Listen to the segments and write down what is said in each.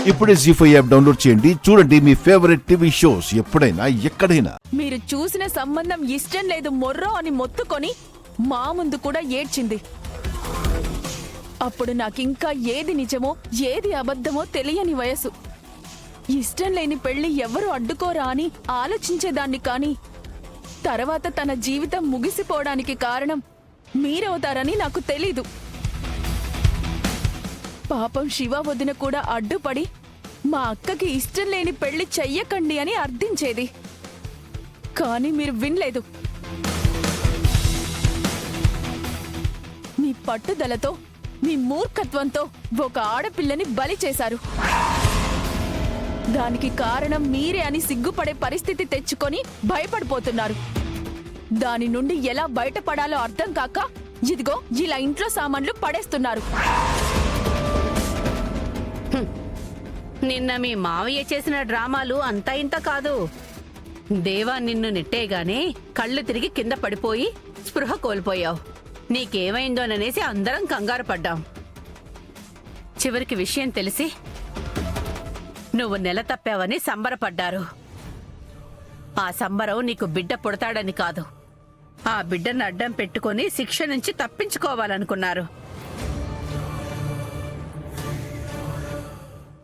ఇప్పుడే జీ5 app download చేయండి. చూడండి మీ ఫేవరెట్ టీవీ షోస్ ఎప్పుడైనా ఎక్కడైనా. మీరు చూసిన సంబంధం ఇష్టం లేదు మొర్రో అని మొత్తుకొని మా ముందు కూడా ఏడ్చింది. అప్పుడు నాకింకా ఏది నిజమో ఏది అబద్ధమో తెలియని వయసు. ఇష్టం లేని పెళ్లి ఎవరు అడ్డుకోరా అని ఆలోచించేదాన్ని. కాని తర్వాత తన జీవితం ముగిసిపోవడానికి కారణం మీరవుతారని నాకు తెలీదు. పాపం శివ వదిన కూడా అడ్డుపడి మా అక్కకి ఇష్టం లేని పెళ్లి చెయ్యకండి అని అర్థించేది. కానీ మీరు వినలేదు. మీ పట్టుదలతో మీ మూర్ఖత్వంతో ఒక ఆడపిల్లని బలి చేశారు. దానికి కారణం మీరే అని సిగ్గుపడే పరిస్థితి తెచ్చుకొని భయపడిపోతున్నారు. దాని నుండి ఎలా బయటపడాలో అర్థం కాక ఇదిగో ఇలా ఇంట్లో సామాన్లు పడేస్తున్నారు. నిన్న మీ మావయ్య చేసిన డ్రామాలు అంతా ఇంత కాదు. దేవా నిన్ను నెట్టేగానే కళ్ళు తిరిగి కింద పడిపోయి స్పృహ కోల్పోయావు. నీకేమైందోననేసి అందరం కంగారు పడ్డాం. చివరికి విషయం తెలిసి నువ్వు నెల తప్పావని సంబరపడ్డారు. ఆ సంబరం నీకు బిడ్డ పుడతాడని కాదు, ఆ బిడ్డను అడ్డం పెట్టుకుని శిక్ష నుంచి తప్పించుకోవాలనుకున్నారు.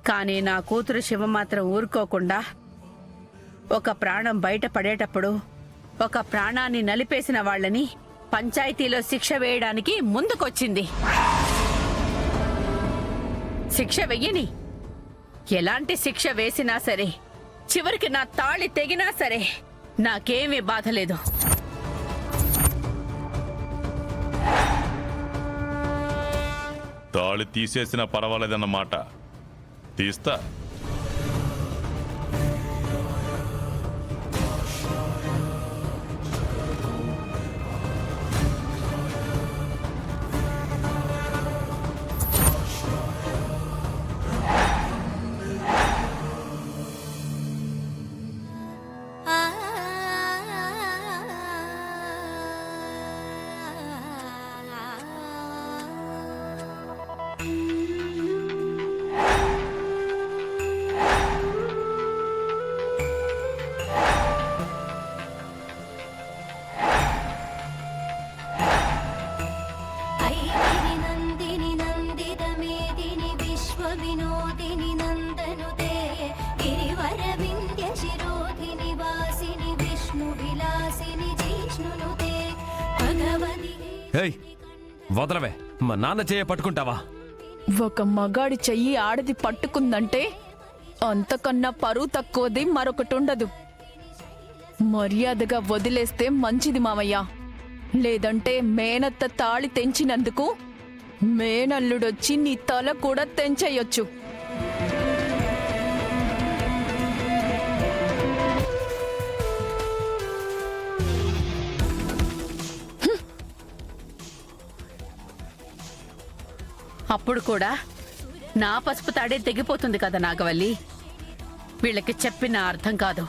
కానీ నా కూతురు శివ మాత్రం ఊరుకోకుండా ఒక ప్రాణం బయట పడేటప్పుడు ఒక ప్రాణాన్ని నలిపేసిన వాళ్ళని పంచాయతీలో శిక్ష వేయడానికి ముందుకొచ్చింది. శిక్ష వెయ్యని, ఎలాంటి శిక్ష వేసినా సరే, చివరికి నా తాళి తెగినా సరే నాకేమీ బాధ లేదు. తాళి తీసేసినా పర్వాలేదన్నమాట. తీస్తా. వదలవే, మా నాన్న చెయ్య పట్టుకుంటావా? ఒక మగాడి చెయ్యి ఆడది పట్టుకుందంటే అంతకన్నా పరువు తక్కువది మరొకటి ఉండదు. మర్యాదగా వదిలేస్తే మంచిది మామయ్య. లేదంటే మేనత్త తాళి తెంచినందుకు మేనల్లుడొచ్చి నీ తల కూడా తెంచేయొచ్చు. అప్పుడు కూడా నా పసుపు తాడే తెగిపోతుంది కదా నాగవల్లి. వీళ్ళకి చెప్పిన అర్థం కాదు.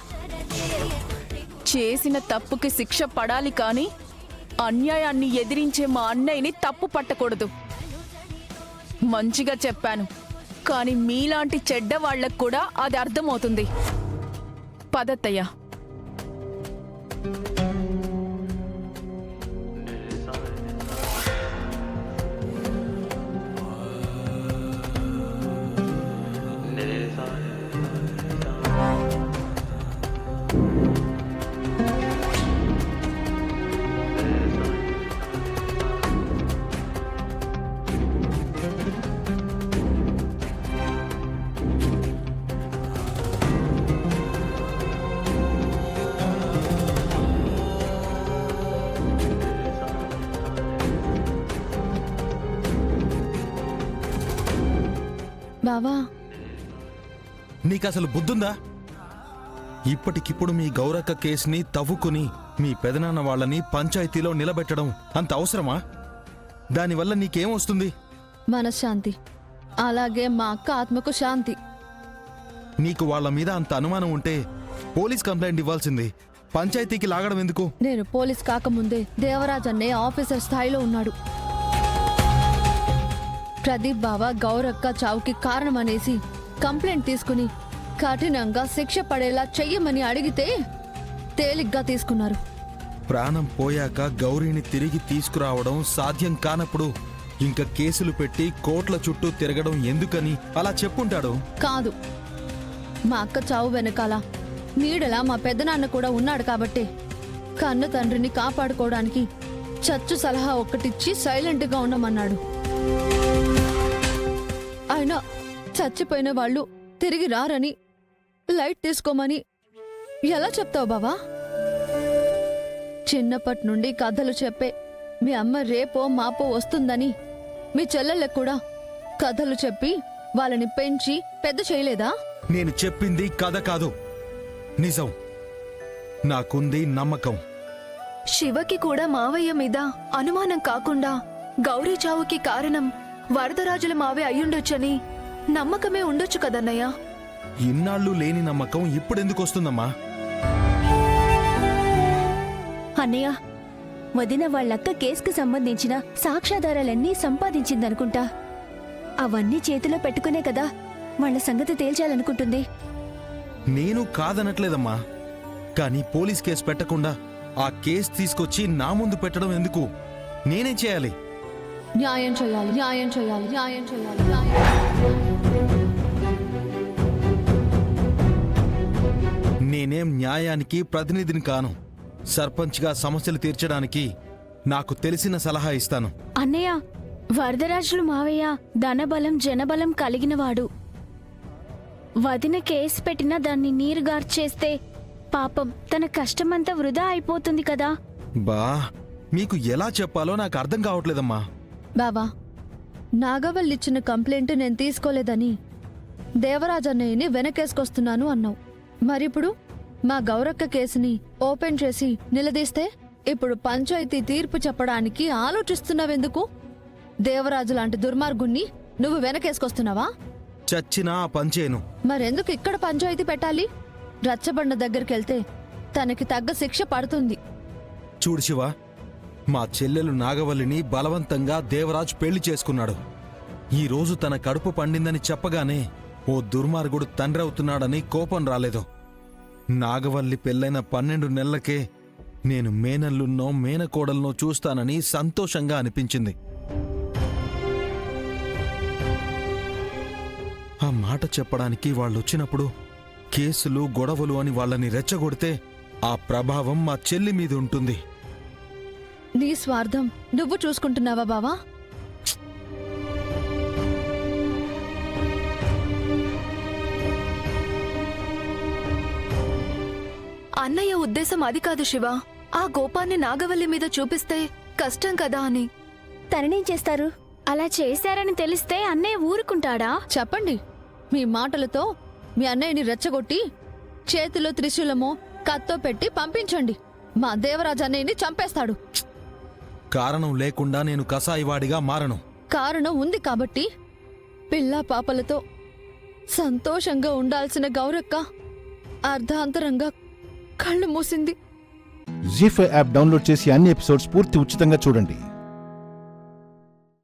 చేసిన తప్పుకి శిక్ష పడాలి కానీ అన్యాయాన్ని ఎదిరించే మా అన్నయ్యని తప్పు పట్టకూడదు. మంచిగా చెప్పాను, కానీ మీలాంటి చెడ్డ వాళ్లకు కూడా అది అర్థమవుతుంది. పదత్తయ్య. బావా, నీకసలు బుద్ధుందా? ఇప్పటికిప్పుడు మీ గౌరక్క కేసుని తవ్వుకుని మీ పెదనాన్న వాళ్ళని పంచాయతీలో నిలబెట్టడం అంత అవసరమా? దానివల్ల నీకేమొస్తుంది? మనశ్శాంతి, అలాగే మా అక్క ఆత్మకు శాంతి. నీకు వాళ్ళ మీద అంత అనుమానం ఉంటే పోలీస్ కంప్లైంట్ ఇవ్వాల్సింది. పంచాయతీకి లాగడం ఎందుకు? నేను పోలీస్ కాకముందే దేవరాజ్ అన్నే ఆఫీసర్ స్థాయిలో ఉన్నాడు. ప్రదీప్ బావ గౌరక్క చావుకి కారణమనేసి కంప్లైంట్ తీసుకుని కఠినంగా శిక్ష పడేలా చెయ్యమని అడిగితే తేలిగ్గా తీసుకున్నారు. ప్రాణం పోయాక గౌరీని తిరిగి తీసుకురావడం సాధ్యం కానప్పుడు ఇంకా కేసులు పెట్టి కోట్ల చుట్టూ తిరగడం ఎందుకని అలా చెప్పుంటాడు. కాదు, మా అక్క చావు వెనకాల నీడలా మా పెద్దనాన్న కూడా ఉన్నాడు కాబట్టే కన్న తండ్రిని కాపాడుకోవడానికి చచ్చు సలహా ఒక్కటిచ్చి సైలెంట్గా ఉండమన్నాడు. అయినా చచ్చిపోయిన వాళ్ళు తిరిగి రారని లైట్ తీసుకోమని ఎలా చెప్తావు బావా? చిన్నప్పటి నుండి కథలు చెప్పే మీ అమ్మ రేపో మాపో వస్తుందని మీ చెల్లెళ్ళకు కూడా కథలు చెప్పి వాళ్ళని పెంచి పెద్ద చేయలేదా? నేను చెప్పింది కథ కాదు, నిజం. నాకుంది నమ్మకం. శివకి కూడా మావయ్య మీద అనుమానం కాకుండా గౌరీ చావుకి కారణం వరదరాజుల మావే అయ్యుండొచ్చని నమ్మకమే ఉండొచ్చు కదన్నయ్య. ఇన్నాళ్ళు లేని నమ్మకం ఇప్పుడెందుకొస్తుందమ్మా? అన్నయ్య, వదిన వాళ్ళక్క కేసుకు సంబంధించిన సాక్ష్యాధారాలన్నీ సంపాదించిందనుకుంటా. అవన్నీ చేతిలో పెట్టుకునే కదా వాళ్ళ సంగతి తేల్చాలనుకుంటుంది. నేను కాదనట్లేదమ్మా, కానీ పోలీస్ కేసు పెట్టకుండా ఆ కేసు తీసుకొచ్చి నా ముందు పెట్టడం ఎందుకు? నేనేం చేయాలి? న్యాయం చేయాలి, న్యాయం చేయాలి, న్యాయం చేయాలి, న్యాయం చేయాలి. నేనేం న్యాయానికి ప్రతినిధిని కాను. సర్పంచ్గా సమస్యలు తీర్చడానికి నాకు తెలిసిన సలహా ఇస్తాను. అన్నయ్య, వరదరాజులు మావయ్య ధనబలం జనబలం కలిగినవాడు. వదిన కేసు పెట్టినా దాన్ని నీరుగార్చేస్తే పాపం తన కష్టమంతా వృధా అయిపోతుంది కదా. బా, మీకు ఎలా చెప్పాలో నాకు అర్థం కావట్లేదమ్మా. బావా, నాగవల్లిచ్చిన కంప్లైంట్ నేను తీసుకోలేదని దేవరాజన్నయ్యని వెనకేసుకొస్తున్నాను అన్నావు. మరిప్పుడు మా గౌరక్క కేసుని ఓపెన్ చేసి నిలదీస్తే ఇప్పుడు పంచాయతీ తీర్పు చెప్పడానికి ఆలోచిస్తున్నావెందుకు? దేవరాజు లాంటి దుర్మార్గుణ్ణి నువ్వు వెనకేసుకొస్తున్నావా? చచ్చినా ఆ పంచేను. మరెందుకు ఇక్కడ పంచాయతీ పెట్టాలి? రచ్చబండ దగ్గరికెళ్తే తనకి తగ్గ శిక్ష పడుతుంది. చూడు శివ, మా చెల్లెలు నాగవల్లిని బలవంతంగా దేవరాజ్ పెళ్లి చేసుకున్నాడు. ఈరోజు తన కడుపు పండిందని చెప్పగానే ఓ దుర్మార్గుడు తండ్రవుతున్నాడని కోపం రాలేదు. నాగవల్లి పెళ్ళైన 12 నెలలకే నేను మేనల్లున్నో మేనకోడల్నో చూస్తానని సంతోషంగా అనిపించింది. ఆ మాట చెప్పడానికి వాళ్ళొచ్చినప్పుడు కేసులు గొడవలు అని వాళ్ళని రెచ్చగొడితే ఆ ప్రభావం మా చెల్లి మీద ఉంటుంది. నీ స్వార్థం నువ్వు చూసుకుంటున్నావా బావా? అన్నయ్య ఉద్దేశం అది కాదు శివ. ఆ కోపాన్ని నాగవల్లి మీద చూపిస్తే కష్టం కదా అని. తననేం చేస్తారు? అలా చేశారని తెలిస్తే అన్నయ్య ఊరుకుంటాడా? చెప్పండి, మీ మాటలతో మీ అన్నయ్యని రెచ్చగొట్టి చేతిలో త్రిశూలమో కత్తో పెట్టి పంపించండి. మా దేవరాజు అన్నయ్యని చంపేస్తాడు. కారణం లేకుండా నేను కసాయివాడిగా మారను. కారణం ఉంది కాబట్టి పిల్లా పాపలతో సంతోషంగా ఉండాల్సిన గౌరక్క అర్ధాంతరంగా కళ్ళు మూసింది. జీ5 యాప్ డౌన్లోడ్ చేసి అన్ని ఎపిసోడ్స్ పూర్తి ఉచితంగా చూడండి.